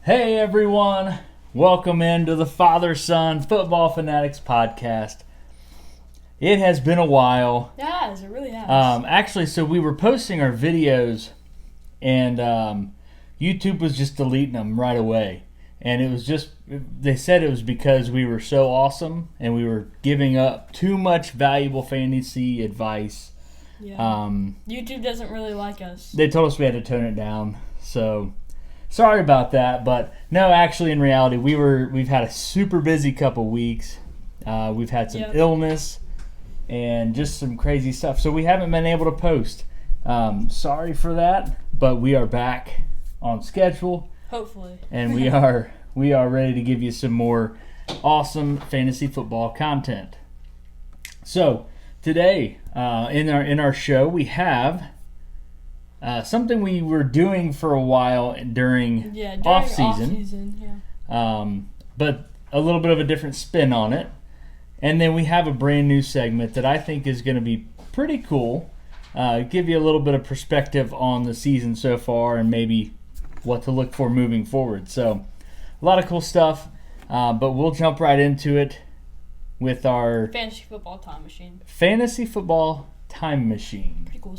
Hey everyone, welcome into the Father-Son Football Fanatics podcast. It has been a while. It has, it really has. So we were posting our videos and YouTube was just deleting them right away. And it was just, they said it was because we were so awesome and we were giving up too much valuable fantasy advice. Yeah. YouTube doesn't really like us. They told us we had to tone it down, so sorry about that. But no, actually, in reality, we've had a super busy couple weeks. We've had some illness and just some crazy stuff, so we haven't been able to post. Sorry for that, but we are back on schedule. Hopefully. And we are ready to give you some more awesome fantasy football content. So today, in our show, we have something we were doing for a while during off season, but a little bit of a different spin on it. And then we have a brand new segment that I think is going to be pretty cool. Give you a little bit of perspective on the season so far and maybe what to look for moving forward. So a lot of cool stuff, but we'll jump right into it with our Fantasy Football Time Machine. Fantasy Football Time Machine. Pretty cool.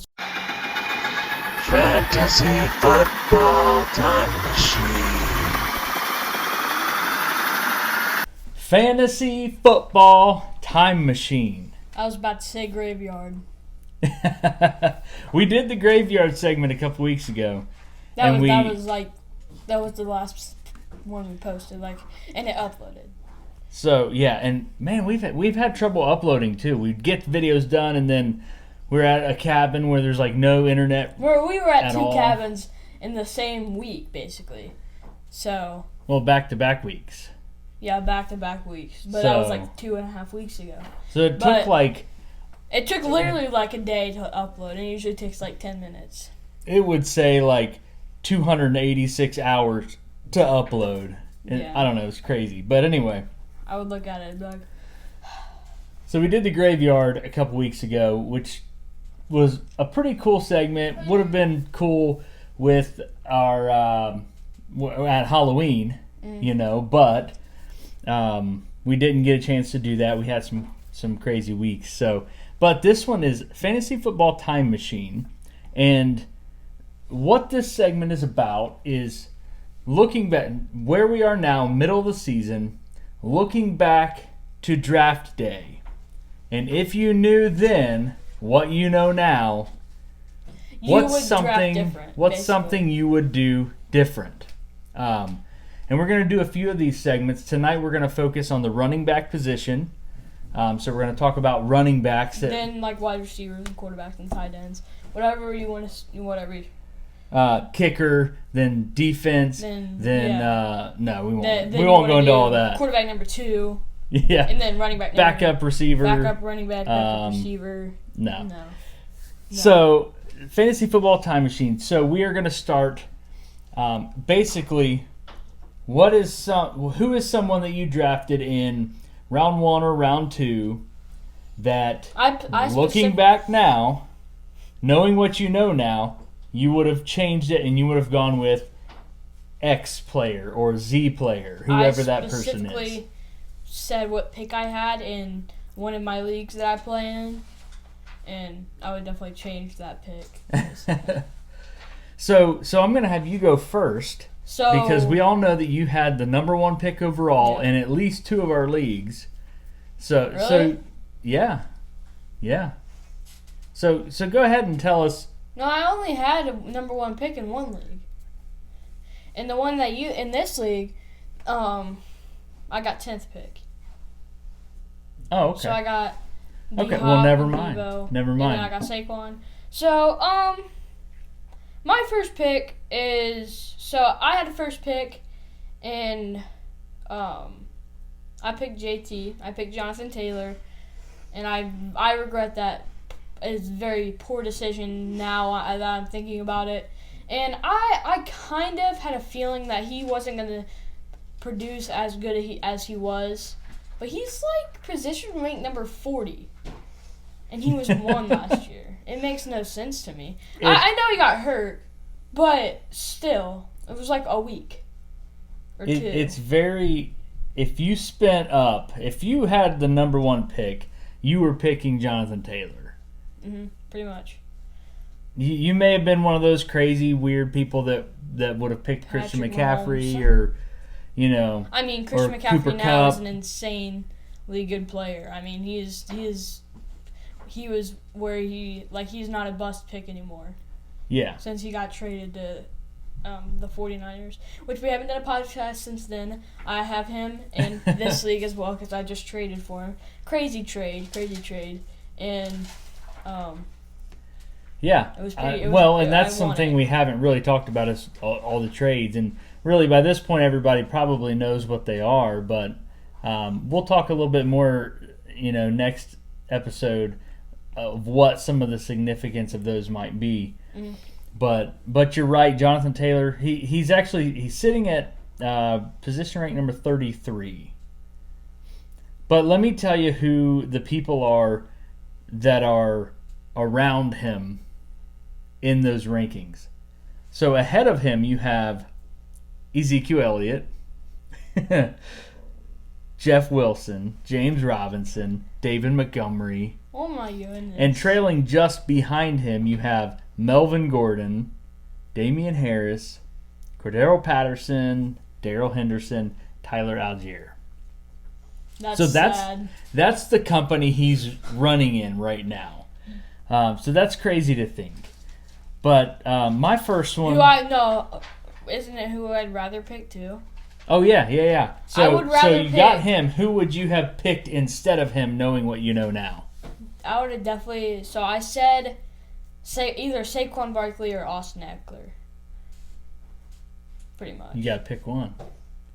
Fantasy Football Time Machine. Fantasy Football Time Machine. I was about to say graveyard. We did the graveyard segment a couple weeks ago. That was the last one we posted, and it uploaded. So yeah, and man, we've had trouble uploading too. We'd get videos done, and then we're at a cabin where there's no internet. We were at two all. cabins in the same week, basically. So. Well, back-to-back weeks. Yeah, back-to-back weeks, but that was 2.5 weeks ago. So it took It took literally a day to upload, and it usually takes 10 minutes. It would say 286 hours to upload. And Yeah. I don't know, it's crazy. But anyway. I would look at it and be like... So we did the graveyard a couple weeks ago, which was a pretty cool segment. Would have been cool with our at Halloween, but we didn't get a chance to do that. We had some crazy weeks. So, but this one is Fantasy Football Time Machine, and what this segment is about is looking back where we are now, middle of the season, looking back to draft day. And if you knew then what you know now, what's something you would do different? And we're going to do a few of these segments. Tonight we're going to focus on the running back position. So we're going to talk about running backs. Then wide receivers and quarterbacks and tight ends. Whatever you want to, whatever. Kicker, then defense, no, we won't. We won't go into all that. Quarterback number 2. Yeah. And then running back. Backup receiver. Backup running back. Backup receiver. No. So, Fantasy Football Time Machine. So we are going to start. Basically, who is someone that you drafted in round 1 or round 2 that looking back now, knowing what you know now, you would have changed it and you would have gone with X player or Z player, whoever that person is. I specifically said what pick I had in one of my leagues that I play in, and I would definitely change that pick. So I'm going to have you go first because we all know that you had the number 1 pick overall in at least 2 of our leagues. So yeah. So go ahead and tell us. No, I only had a number 1 pick in one league. And the one that in this league, I got 10th pick. Oh, okay. So I got okay, well, never mind. Devo, never mind. And then I got Saquon. So, my first pick is... So, I had the first pick, and I picked JT. I picked Jonathan Taylor, and I regret that. It's a very poor decision now that I'm thinking about it. And I kind of had a feeling that he wasn't going to produce as good as he was. But he's position ranked number 40. And he was 1 last year. It makes no sense to me. I know he got hurt, but still, it was a week. or It, two. it's very. If you had the number one pick, you were picking Jonathan Taylor. Pretty much. You may have been one of those crazy, weird people that would have picked Christian Patrick McCaffrey Mahomes. or, you know, I mean, Christian or McCaffrey Cooper now is Kupp. an insanely good player. I mean, he was where he's not a bust pick anymore Yeah. since he got traded to the 49ers, which we haven't done a podcast since then. I have him in this league as well because I just traded for him. Crazy trade, and Yeah. It was pretty- it was- well, and I that's won something it. we haven't really talked about is all the trades. And really, by this point, everybody probably knows what they are. But we'll talk a little bit more, next episode of what some of the significance of those might be. But you're right, Jonathan Taylor. He's sitting at position rank number 33. But let me tell you who the people are that are around him in those rankings. So ahead of him, you have Ezekiel Elliott, Jeff Wilson, James Robinson, David Montgomery, oh my goodness. and trailing just behind him, you have Melvin Gordon, Damian Harris, Cordero Patterson, Darrell Henderson, Tyler Algier. that's So sad. that's the company he's running in right now. So that's crazy to think. But my first one. Isn't it who I'd rather pick too? Oh yeah. So I would rather you got pick- him. Who would you have picked instead of him, knowing what you know now? I would have definitely. So I said, either Saquon Barkley or Austin Eckler. Pretty much. You got to pick one.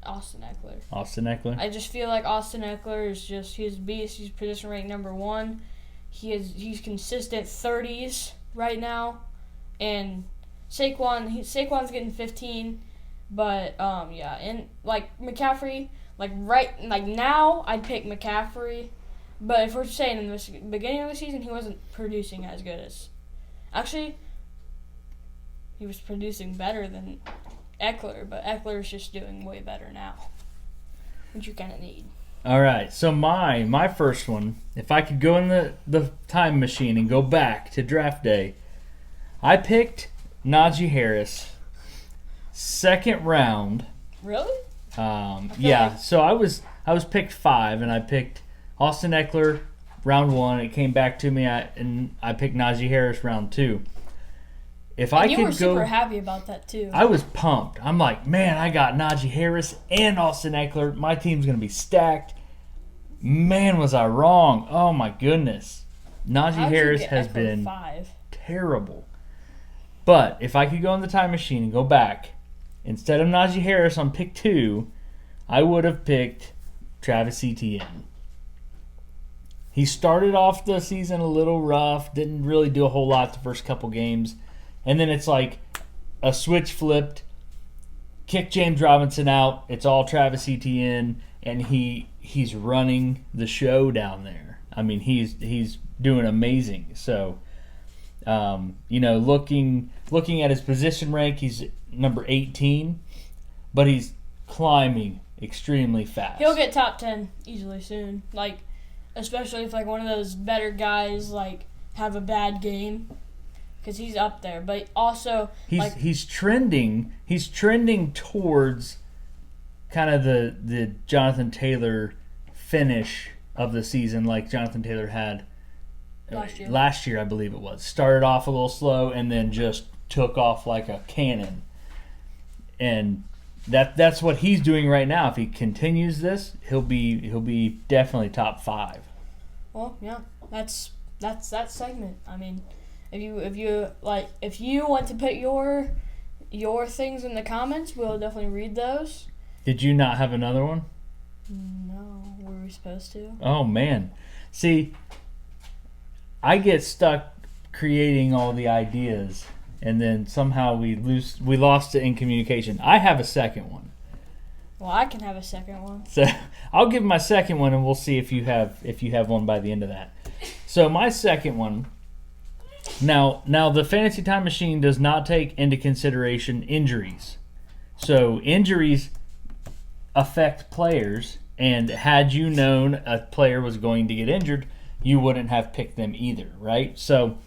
Austin Eckler. Austin Eckler. I just feel like Austin Eckler is he's a beast. He's position rank number 1. He's consistent 30s right now, and Saquon's getting 15, but and like McCaffrey, now I'd pick McCaffrey, but if we're saying in the beginning of the season he wasn't producing as good as, actually, he was producing better than Eckler, but Eckler's just doing way better now, which you kind of need. All right. So my first one, if I could go in the time machine and go back to draft day, I picked Najee Harris, second round. Really? Yeah. like- So I was picked 5, and I picked Austin Eckler round 1. It came back to me, and I picked Najee Harris round 2. If I And you could were go, super happy about that too. I was pumped. I'm like, man, I got Najee Harris and Austin Eckler. My team's gonna be stacked. Man, was I wrong? Oh my goodness, Najee How'd you Harris get has Eckler been 5? terrible. But if I could go in the time machine and go back, instead of Najee Harris on pick 2, I would have picked Travis Etienne. He started off the season a little rough, didn't really do a whole lot the first couple games, and then it's like a switch flipped, kick James Robinson out, it's all Travis Etienne, and he's running the show down there. I mean, he's doing amazing. So, looking at his position rank, he's number 18, but he's climbing extremely fast. He'll get top 10 easily soon. Especially if one of those better guys have a bad game, because he's up there. But also He's trending towards kind of the Jonathan Taylor finish of the season, like Jonathan Taylor had Last year. I believe it was. Started off a little slow and then just took off like a cannon. And that's what he's doing right now. If he continues this, he'll be definitely top 5. Well, yeah, that's that segment. I mean, if you want to put your things in the comments, we'll definitely read those. Did you not have another one? No, were we supposed to? Oh man. See, I get stuck creating all the ideas and then somehow we lost it in communication. I have a second one. Well, I can have a second one. So I'll give my second one and we'll see if you have one by the end of that. So my second one, now the Fantasy Time Machine does not take into consideration injuries. So injuries affect players, and had you known a player was going to get injured, you wouldn't have picked them either, right? So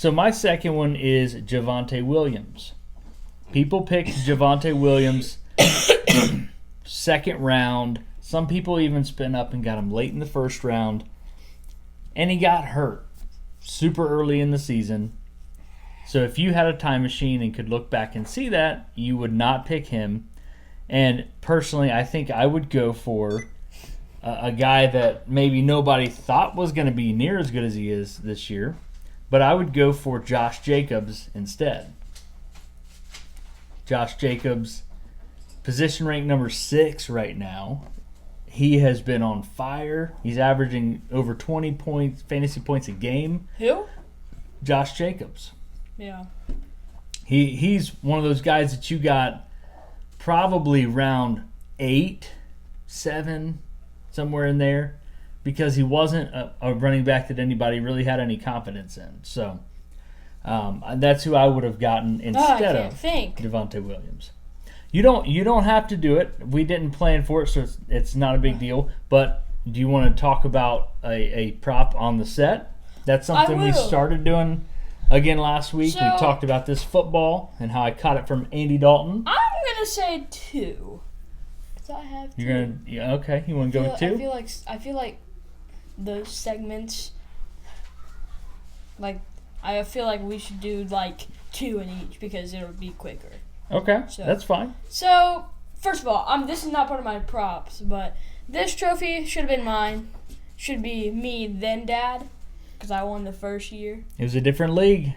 my second one is Javonte Williams. People picked Javonte Williams second round. Some people even spent up and got him late in the first round, and he got hurt super early in the season. So if you had a time machine and could look back and see that, you would not pick him. And personally, I think I would go for a guy that maybe nobody thought was going to be near as good as he is this year, but I would go for Josh Jacobs instead. Josh Jacobs, position rank number 6 right now. He has been on fire. He's averaging over 20 points, fantasy points a game. Who? Josh Jacobs. Yeah. He's one of those guys that you got probably round 8, 7, somewhere in there, because he wasn't a running back that anybody really had any confidence in. So that's who I would have gotten instead of Javonte Williams. You don't have to do it. We didn't plan for it, so it's not a big deal. But do you want to talk about a prop on the set? That's something we started doing again last week. We talked about this football and how I caught it from Andy Dalton. I'm gonna say 2. Cause I have 2. You're gonna okay. You want to go with 2? I feel like those segments. Like I feel like we should do like 2 in each because it'll be quicker. Okay, that's fine. So first of all, this is not part of my props, but this trophy should have been mine. Should be me then Dad, because I won the first year. It was a different league.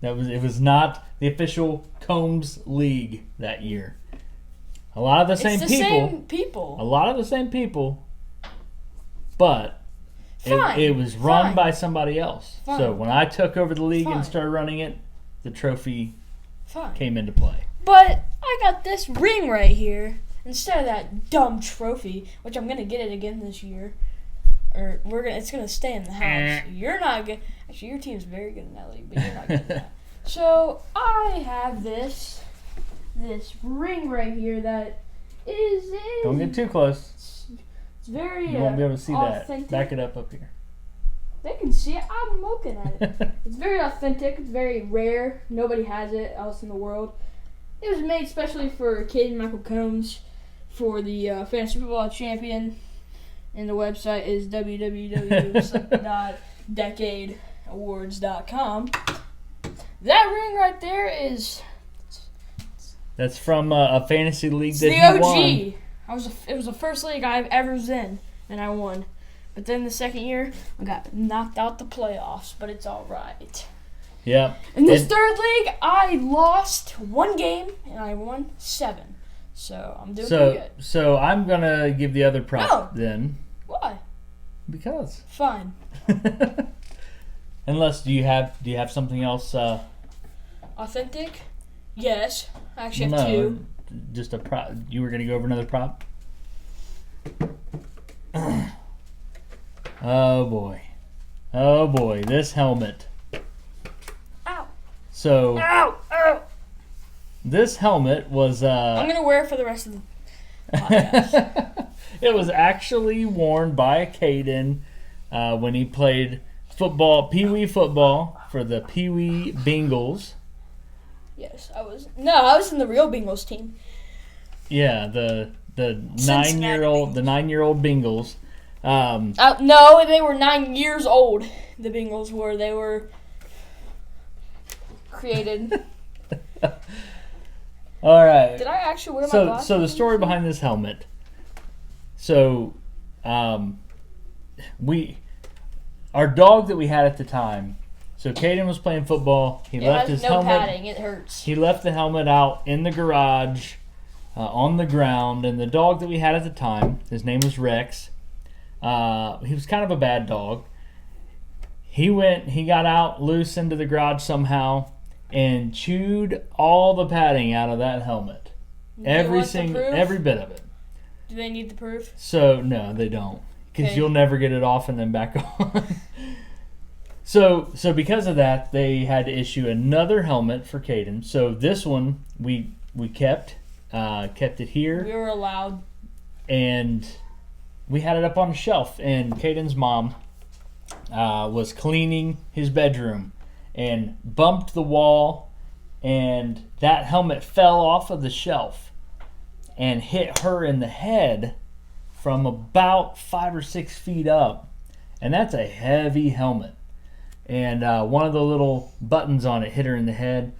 It was not the official Combs League that year. A lot of the same people. A lot of the same people, but it was run by somebody else. Fine. So when I took over the league and started running it, the trophy came into play. But I got this ring right here instead of that dumb trophy, which I'm gonna get it again this year. Or it's gonna stay in the house. You're not good. Actually, your team's very good in that league, but you're not good at that. So I have this ring right here that is. Don't get too close. It's very. You won't be able to see authentic. that. Back it up here. They can see it. I'm looking at it. It's very authentic. It's very rare. Nobody has it else in the world. It was made specially for Caden Michael Combs for the Fantasy Football Champion. And the website is www.decadeawards.com. That ring right there is. That's from a fantasy league that you OG. Won. It was the first league I've ever was in, and I won. But then the second year, I got knocked out the playoffs, but it's all right. Yeah. In this third league, I lost 1 game, and I won 7. So I'm doing pretty good. So I'm going to give the other prop then. Why? Because. Fine. Unless, do you have something else? Authentic? Yes. I actually have 2. Just a prop. You were going to go over another prop? Oh boy, this helmet. Ow. So. Ow. This helmet was. I'm gonna wear it for the rest of the podcast. It was actually worn by Caden when he played football, Pee Wee football for the Pee Wee Bengals. Yes, I was. No, I was in the real Bengals team. Yeah, the 9-year-old Bengals. No, they were 9 years old. The Bengals were. They were created. All right. Did I actually wear my glasses? So the story behind this helmet. So, our dog that we had at the time. So Caden was playing football. He left his helmet. Padding. It hurts. He left the helmet out in the garage, on the ground, and the dog that we had at the time, his name was Rex. He was kind of a bad dog. He got out loose into the garage somehow and chewed all the padding out of that helmet. Every bit of it. Do they need the proof? So no, they don't, because you'll never get it off and then back on. So because of that, they had to issue another helmet for Caden. So this one we kept. kept it here. We were allowed. And we had it up on the shelf. And Caden's mom was cleaning his bedroom and bumped the wall, and that helmet fell off of the shelf and hit her in the head from about 5 or 6 feet up. And that's a heavy helmet. And one of the little buttons on it hit her in the head.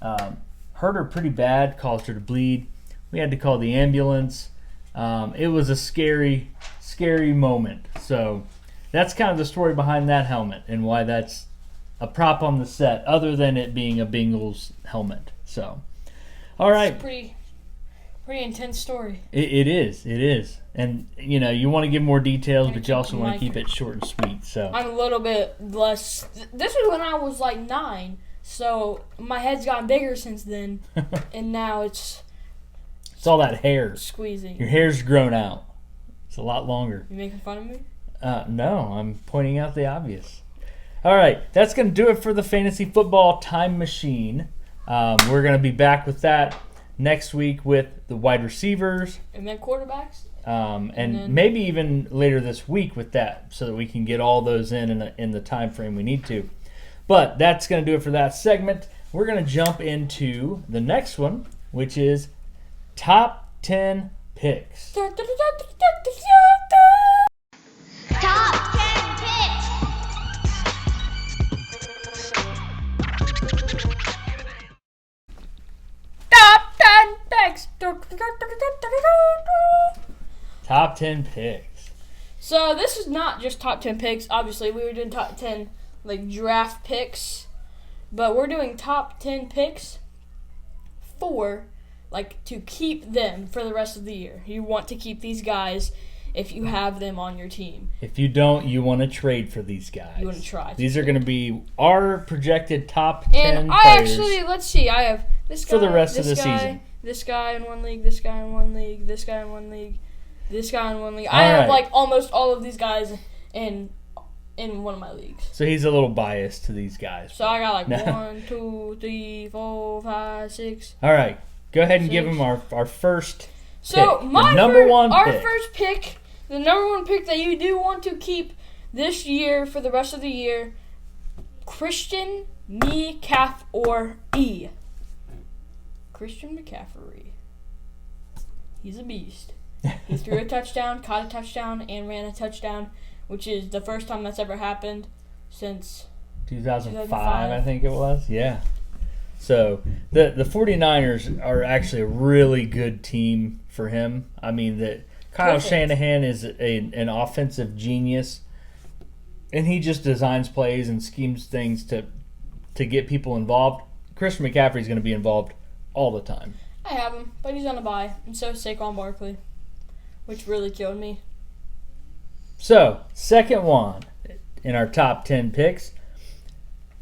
Hurt her pretty bad, caused her to bleed. We had to call the ambulance. It was a scary, scary moment. So that's kind of the story behind that helmet and why that's a prop on the set, other than it being a Bengals helmet. So, all right. It's a pretty intense story. It is. And, you want to give more details, but you also want to Mike. keep it short and sweet. So I'm a little bit less. This was when I was like 9, so my head's gotten bigger since then, and now it's it's all that hair. squeezing. Your hair's grown out. It's a lot longer. You making fun of me? No, I'm pointing out the obvious. All right, that's going to do it for the Fantasy Football Time Machine. We're going to be back with that next week with the wide receivers, And then quarterbacks. and then- maybe even later this week with that, so that we can get all those in the time frame we need to. But that's going to do it for that segment. We're going to jump into the next one, which is Top 10 Picks. Top 10 picks. Top 10 picks. Top 10 Picks. So this is not just top 10 picks. Obviously, we were doing top 10 like draft picks, but we're doing top 10 picks for to keep them for the rest of the year. You want to keep these guys if you have them on your team. If you don't, you want to trade for these guys. You want to try. These are going to be our projected top 10 And players. let's see, I have this guy, For the rest of this the guy, season. this guy in one league, this guy in one league, this guy in one league, this guy in one league. I All have right. like almost all of these guys in one of my leagues. So he's a little biased to these guys. So I got like No. 1, 2, 3, 4, 5, 6. All right. Go ahead and give Six. him our first So pick. my The number one our pick. first pick, the number one pick that you do want to keep this year for the rest of the year, Christian McCaffrey. Christian McCaffrey. He's a beast. He threw a touchdown, caught a touchdown, and ran a touchdown, which is the first time that's ever happened since 2005, I think it was. Yeah. So the 49ers are actually a really good team for him. I mean, that Kyle Perfect. Shanahan is an offensive genius, and he just designs plays and schemes things to get people involved. Christian McCaffrey is going to be involved all the time. I have him, but he's on a bye, and so is Saquon Barkley, which really killed me. So, second one in our top 10 picks,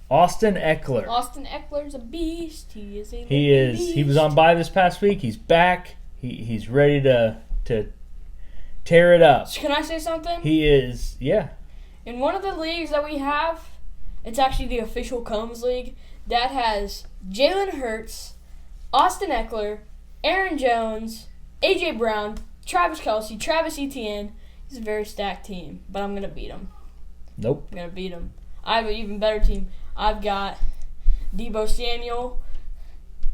Austin Eckler. Austin Eckler's a beast. He is a He is. He was on bye this past week. He's back. He's ready to tear it up. Can I say something? He is. Yeah. In one of the leagues that we have, it's actually the official Combs League, that has Jalen Hurts, Austin Eckler, Aaron Jones, A.J. Brown, Travis Kelce, Travis Etienne. It's a very stacked team, but I'm going to beat him. Nope. I'm going to beat him. I have an even better team. I've got Deebo Samuel.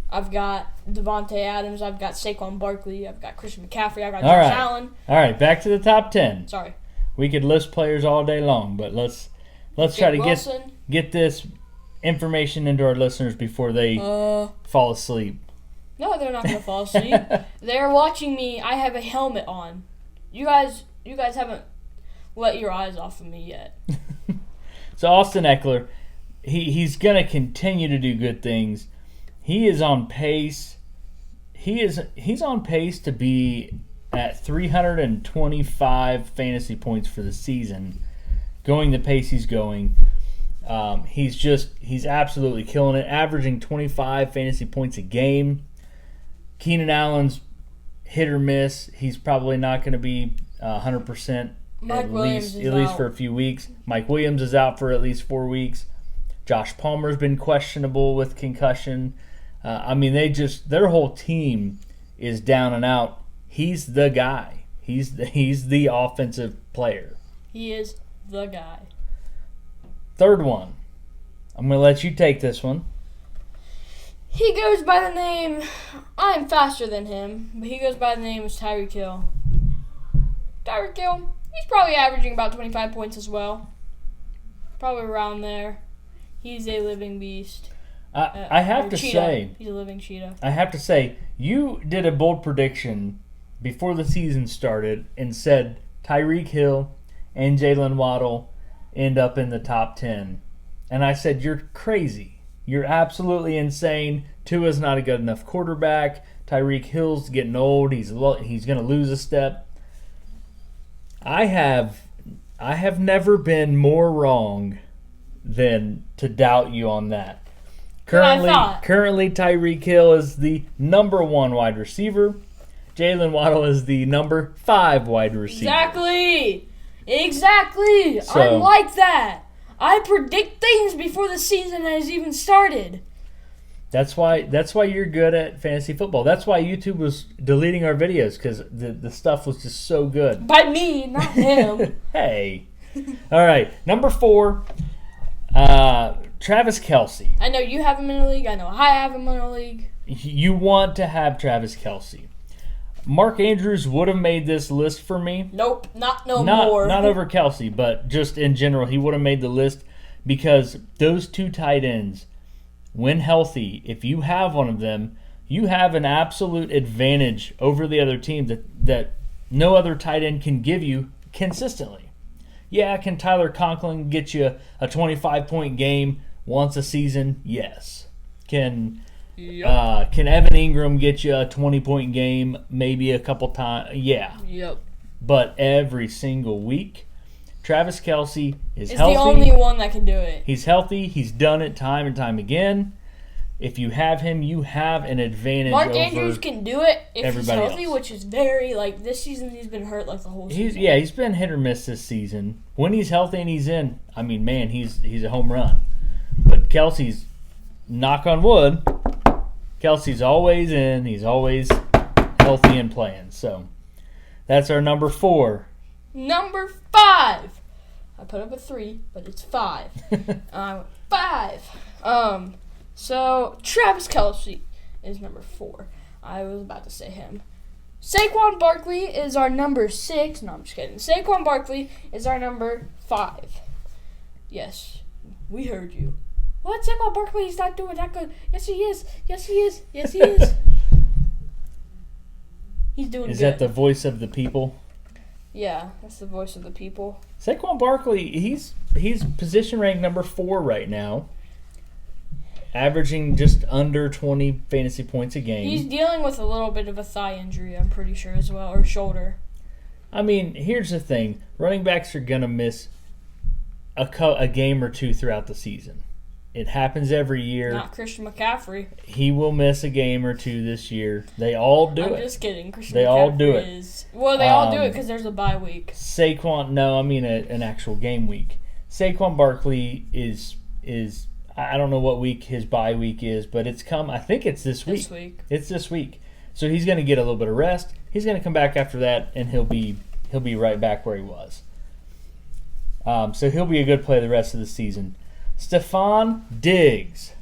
I've got Devontae Adams. I've got Saquon Barkley. I've got Christian McCaffrey. I've got All Josh right. Allen. All right. Back to the top 10. Sorry. We could list players all day long, but let's try to Wilson. get this information into our listeners before they fall asleep. No, they're not going to fall asleep. They're watching me. I have a helmet on. You guys haven't let your eyes off of me yet. So Austin Eckler, he's going to continue to do good things. He is on pace. He's on pace to be at 325 fantasy points for the season, going the pace he's going. He's absolutely killing it, averaging 25 fantasy points a game. Keenan Allen's hit or miss. He's probably not going to be 100% Mike Williams is at least out. for a few weeks. Mike Williams is out for at least 4 weeks. Josh Palmer's been questionable with concussion. I mean, their whole team is down and out, he's the guy. He's the offensive player. He is the guy. Third one. I'm going to let you take this one. He goes by the name, I'm faster than him, but he goes by the name of Tyreek Hill. Tyreek Hill, he's probably averaging about 25 points as well. Probably around there. He's a living beast. I have to cheetah. say, He's a living cheetah. I have to say, you did a bold prediction before the season started and said Tyreek Hill and Jalen Waddle end up in the top 10. And I said, you're crazy. You're absolutely insane. Tua's not a good enough quarterback. Tyreek Hill's getting old. He's going to lose a step. I have never been more wrong than to doubt you on that. Currently, Tyreek Hill is the number 1 wide receiver. Jalen Waddle is the number 5 wide receiver. Exactly. So, I'm like that. I predict things before the season has even started. That's why you're good at fantasy football. That's why YouTube was deleting our videos, because the stuff was just so good. By me, not him. Hey. All right. Number 4, Travis Kelce. I know you have him in the league. I know I have him in the league. You want to have Travis Kelce. Mark Andrews would have made this list for me. Nope, not more. Not over Kelce, but just in general, he would have made the list because those 2 tight ends, when healthy, if you have one of them, you have an absolute advantage over the other team that no other tight end can give you consistently. Yeah, can Tyler Conklin get you a 25-point game once a season? Yes. Can Evan Ingram get you a 20-point game maybe a couple times? Yeah. Yep. But every single week, Travis Kelce is It's healthy. the only one that can do it. He's healthy. He's done it time and time again. If you have him, you have an advantage Mark over Andrews can do it if he's everybody healthy, else. which is very, this season he's been hurt the whole season. He's been hit or miss this season. When he's healthy and he's in, I mean, man, he's a home run. But Kelce's, knock on wood, Kelce's always in. He's always healthy and playing. So that's our number 4. Number 5. I put up a 3, but it's 5. 5. So Travis Kelce is number 4. I was about to say him. Saquon Barkley is our number 6. No, I'm just kidding. Saquon Barkley is our number 5. Yes, we heard you. What? Saquon Barkley? He's not doing that good. Yes, he is. Yes, he is. Yes, he is. He's doing Is good. that the voice of the people? Yeah, that's the voice of the people. Saquon Barkley, he's position ranked number 4 right now, averaging just under 20 fantasy points a game. He's dealing with a little bit of a thigh injury, I'm pretty sure, as well, or shoulder. I mean, here's the thing. Running backs are going to miss a game or 2 throughout the season. It happens every year. Not Christian McCaffrey. He will miss a game or 2 this year. They all do I'm it. just kidding. Christian They McCaffrey all do it. Well, they all do it because there's a bye week. Saquon, no, I mean an actual game week. Saquon Barkley is I don't know what week his bye week is, but it's come. I think it's this week. This week. It's this week. So he's going to get a little bit of rest. He's going to come back after that, and he'll be right back where he was. So he'll be a good player the rest of the season. Stephon Diggs.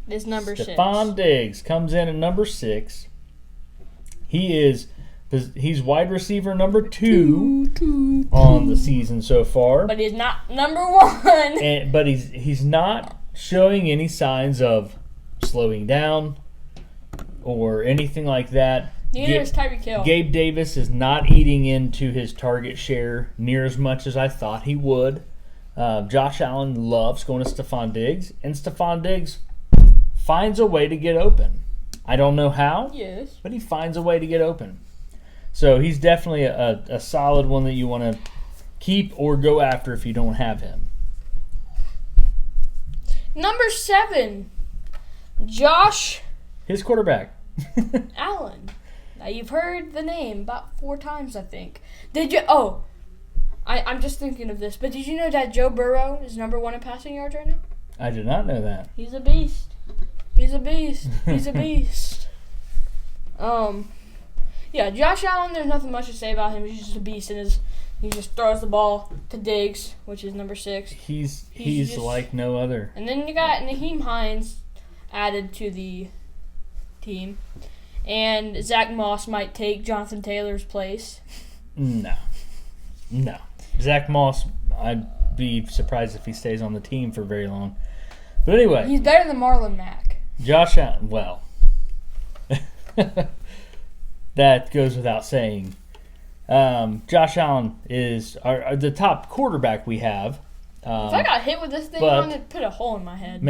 Is number 6. Stephon Diggs comes in at number 6. He's wide receiver number 2 on the season so far. But he's not number 1. But he's not showing any signs of slowing down or anything like that. Neither is Tyreek Hill. Gabe Davis is not eating into his target share near as much as I thought he would. Josh Allen loves going to Stephon Diggs, and Stephon Diggs finds a way to get open. I don't know how, Yes. but he finds a way to get open. So he's definitely a solid one that you want to keep or go after if you don't have him. Number 7. Josh His quarterback. Allen. Now, you've heard the name about 4 times, I think. Did you? Oh, I'm just thinking of this. But did you know that Joe Burrow is number 1 in passing yards right now? I did not know that. He's a beast. He's a beast. He's a beast. Yeah, Josh Allen, there's nothing much to say about him. He's just a beast, and he just throws the ball to Diggs, which is number 6. He's just, like no other. And then you got Naheem Hines added to the team. And Zach Moss might take Jonathan Taylor's place. No. Zach Moss, I'd be surprised if he stays on the team for very long. But anyway. He's better than Marlon Mack. Josh Allen, well, that goes without saying. Josh Allen is the top quarterback we have. If I got hit with this thing on it, put a hole in my head.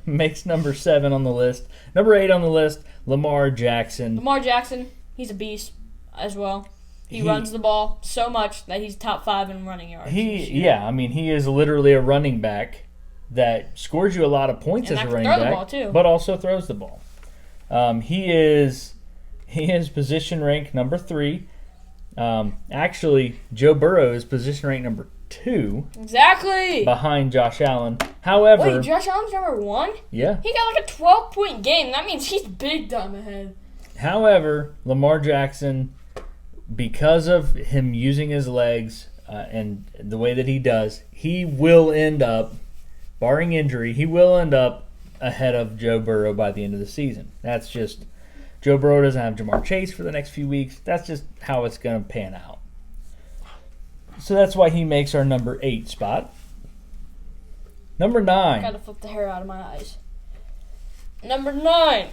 Makes number 7 on the list. Number 8 on the list, Lamar Jackson. Lamar Jackson, he's a beast as well. He runs the ball so much that he's top 5 in running yards. He is literally a running back that scores you a lot of points and as a throw running the back, ball too. but also throws the ball. He is position ranked number 3. Actually, Joe Burrow is position ranked number 2. Exactly. Behind Josh Allen. However, wait, Josh Allen's number 1? Yeah. He got like a 12-point game. That means he's big time ahead. However, Lamar Jackson, because of him using his legs and the way that he does, he will end up, barring injury, ahead of Joe Burrow by the end of the season. That's just, Joe Burrow doesn't have Jamar Chase for the next few weeks. That's just how it's going to pan out. So that's why he makes our number 8 spot. Number 9. Gotta flip the hair out of my eyes. Number 9.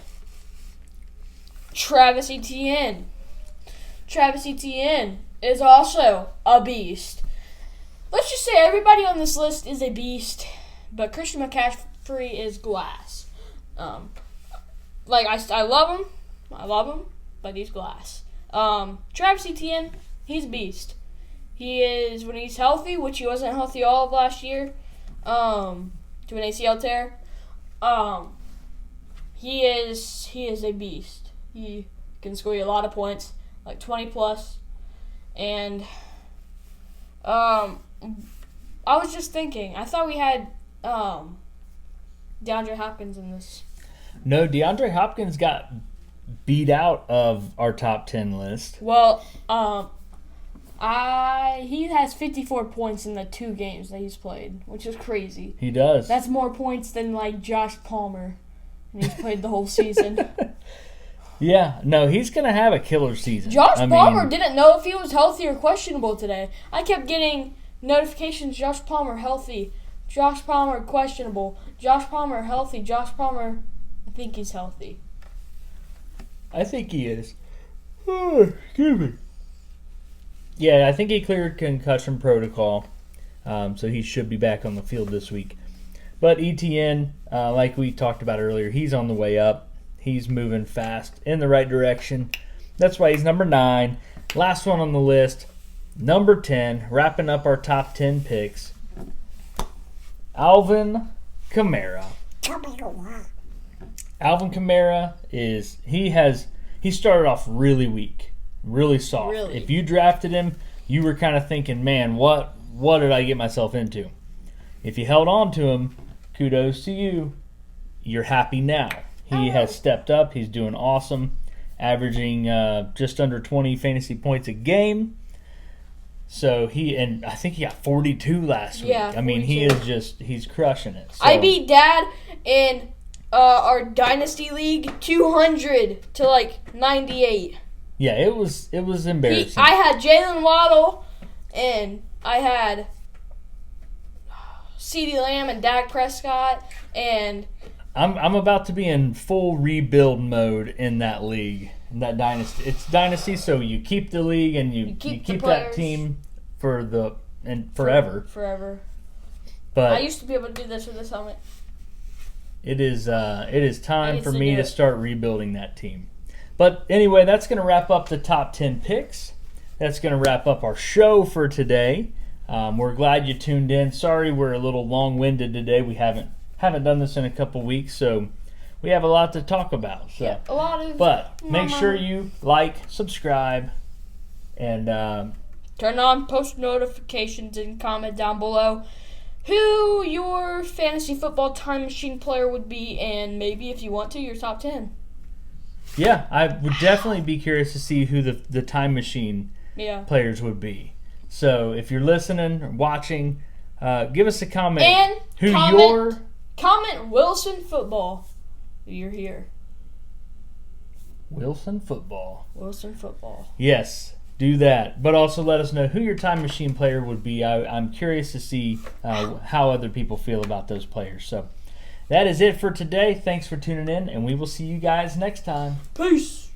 Travis Etienne. Travis Etienne is also a beast. Let's just say everybody on this list is a beast, but Christian McCaffrey is glass. I love him, but he's glass. Travis Etienne, he's a beast. He is, when he's healthy, which he wasn't healthy all of last year, to an ACL tear. He is a beast. He can score you a lot of points, like 20 plus. And I was just thinking, I thought we had DeAndre Hopkins in this. No, DeAndre Hopkins got beat out of our top 10 list. Well, he has 54 points in the 2 games that he's played, which is crazy. He does. That's more points than like Josh Palmer, and he's played the whole season. Yeah, no, he's gonna have a killer season. Josh Palmer didn't know if he was healthy or questionable today. I kept getting notifications: Josh Palmer healthy, Josh Palmer questionable, Josh Palmer healthy, Josh Palmer. I think he's healthy. I think he is. Oh, excuse me. Yeah, I think he cleared concussion protocol, so he should be back on the field this week. But ETN, like we talked about earlier, he's on the way up. He's moving fast in the right direction. That's why he's number 9. Last one on the list, number 10, wrapping up our top 10 picks, Alvin Kamara. Alvin Kamara he started off really weak, really soft. Really? If you drafted him, you were kind of thinking, man, what did I get myself into? If you held on to him, kudos to you. You're happy now. He has stepped up. He's doing awesome, averaging just under 20 fantasy points a game. So I think he got 42 last week. Yeah, I mean, 42. he's crushing it. So. I beat Dad in our Dynasty League 200 to like 98. Yeah, it was embarrassing. I had Jalen Waddle, and I had CeeDee Lamb and Dak Prescott, and I'm about to be in full rebuild mode in that league, in that dynasty. It's dynasty, so you keep the league and you keep that team forever. Forever. But I used to be able to do this with this helmet. It is time for me to start rebuilding that team. But anyway, that's going to wrap up the top 10 picks. That's going to wrap up our show for today. We're glad you tuned in. Sorry we're a little long-winded today. We haven't done this in a couple weeks, so we have a lot to talk about. So. Yeah, a lot of. But make sure you like, subscribe, and turn on post notifications and comment down below who your fantasy football time machine player would be, and maybe if you want to, your top 10. Yeah, I would definitely be curious to see who the time machine Yeah. players would be. So if you're listening or watching, give us a comment. And who comment Wilson football. You're here. Wilson football. Wilson football. Yes, do that. But also let us know who your time machine player would be. I'm curious to see how other people feel about those players. So that is it for today. Thanks for tuning in, and we will see you guys next time. Peace.